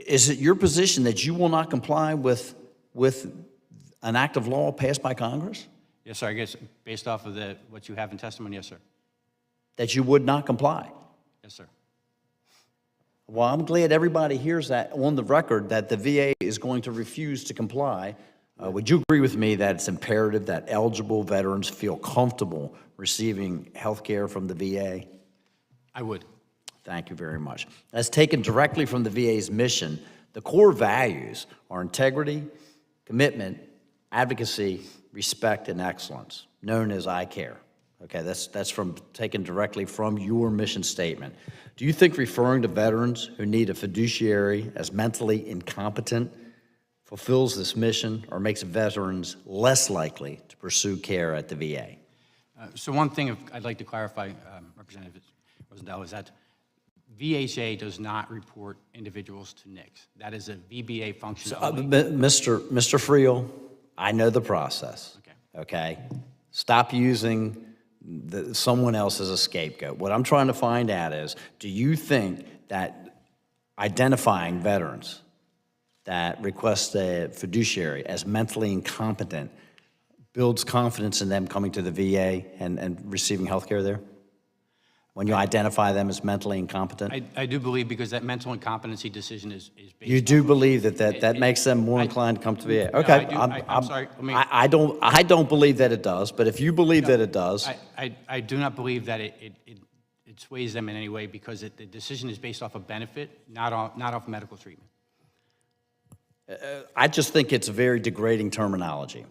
Is it your position that you will not comply with an act of law passed by Congress? Yes, sir. I guess based off of what you have in testimony, yes, sir. That you would not comply? Yes, sir. Well, I'm glad everybody hears that on the record that the VA is going to refuse to comply. Would you agree with me that it's imperative that eligible veterans feel comfortable receiving health care from the VA? I would. Thank you very much. As taken directly from the VA's mission, the core values are integrity, commitment, advocacy, respect, and excellence, known as I CARE. Okay, that's taken directly from your mission statement. Do you think referring to veterans who need a fiduciary as mentally incompetent fulfills this mission or makes veterans less likely to pursue care at the VA? So one thing I'd like to clarify, Representative Rosendale, is that VHA does not report individuals to NICS. That is a VBA function. So, Mr. Friel, I know the process. Okay? Stop using someone else as a scapegoat. What I'm trying to find out is, do you think that identifying veterans that request a fiduciary as mentally incompetent builds confidence in them coming to the VA and receiving health care there? When you identify them as mentally incompetent? I do believe, because that mental incompetency decision is based You do believe that makes them more inclined to come to the VA? Okay. No, I'm sorry. I don't believe that it does, but if you believe that it does. I do not believe that it sways them in any way, because the decision is based off of benefit, not off medical treatment. I just think it's a very degrading terminology.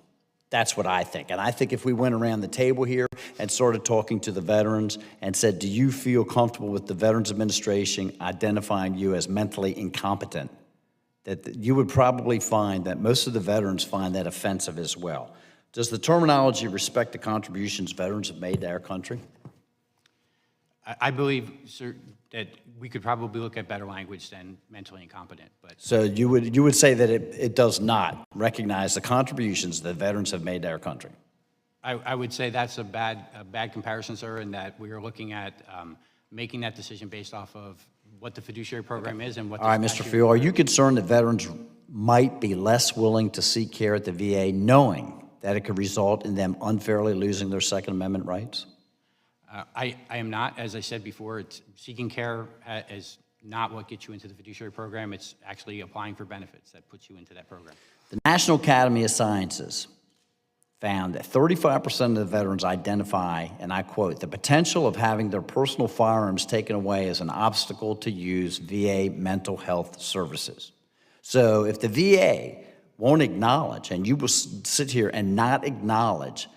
That's what I think. And I think if we went around the table here and started talking to the veterans and said, do you feel comfortable with the Veterans Administration identifying you as mentally incompetent, that you would probably find that most of the veterans find that offensive as well. Does the terminology respect the contributions veterans have made to our country? I believe, sir, that we could probably look at better language than mentally incompetent. But so you would say that it does not recognize the contributions that veterans have made to our country? I would say that's a bad comparison, sir, in that we are looking at making that decision based off of what the fiduciary program is and what. All right, Mr. Field, are you concerned that veterans might be less willing to seek care at the VA knowing that it could result in them unfairly losing their Second Amendment rights? I am not. As I said before, seeking care is not what gets you into the fiduciary program. It's actually applying for benefits that puts you into that program. The National Academy of Sciences found that 35% of the veterans identify, and I quote, the potential of having their personal firearms taken away as an obstacle to use VA mental health services. So if the VA won't acknowledge, and you will sit here and not acknowledge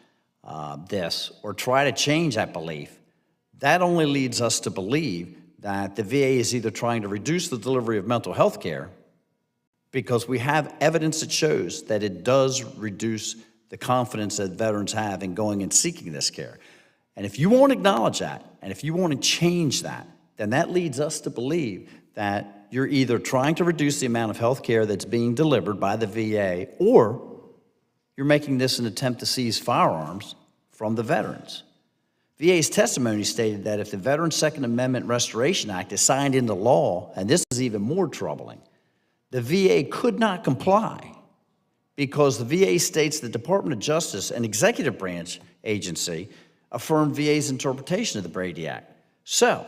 this or try to change that belief, that only leads us to believe that the VA is either trying to reduce the delivery of mental health care, because we have evidence that shows that it does reduce the confidence that veterans have in going and seeking this care. And if you won't acknowledge that, and if you want to change that, then that leads us to believe that you're either trying to reduce the amount of health care that's being delivered by the VA, or you're making this an attempt to seize firearms from the veterans. VA's testimony stated that if the Veterans Second Amendment Restoration Act is signed into law, and this is even more troubling, the VA could not comply because the VA states the Department of Justice, an executive branch agency, affirmed VA's interpretation of the Brady Act. So,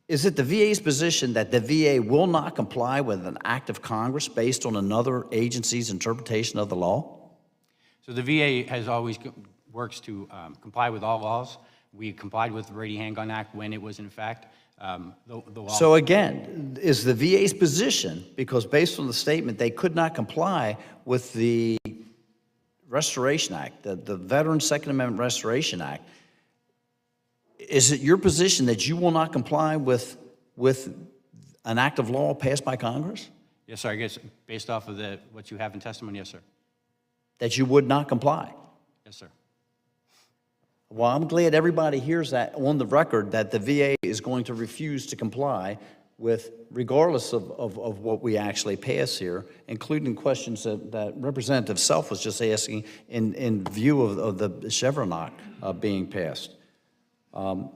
is it the VA's position that the VA will not comply with an act of Congress based on another agency's interpretation of the law? So the VA has always works to comply with all laws. We complied with the Brady Handgun Act when it was in effect. The law. So again, is the VA's position, because based on the statement they could not comply with the Restoration Act, the Veterans Second Amendment Restoration Act, is it your position that you will not comply with an act of law passed by Congress? Yes, sir. I guess based off of what you have in testimony, yes, sir. That you would not comply? Yes, sir. Well, I'm glad everybody hears that on the record, that the VA is going to refuse to comply with, regardless of what we actually pass here, including questions that Representative Self was just asking in view of the Chevron Act being passed. Mr.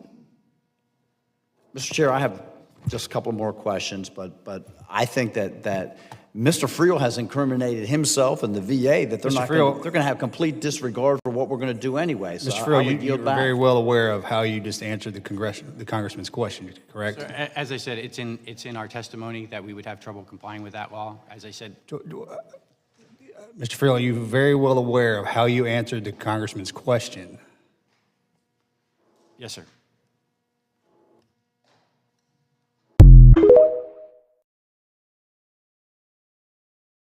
Chair, I have just a couple more questions, but I think that Mr. Friel has incriminated himself and the VA that they're Mr. not Friel- gonna, they're going to have complete disregard for what we're going to do anyway. So Mr. I Friel, would you're yield back. very well aware of how you just answered the congressman's question, correct? Sir, as I said, it's in our testimony that we would have trouble complying with that law. As I said, Mr. Friel, you're very well aware of how you answered the congressman's question. yes, sir.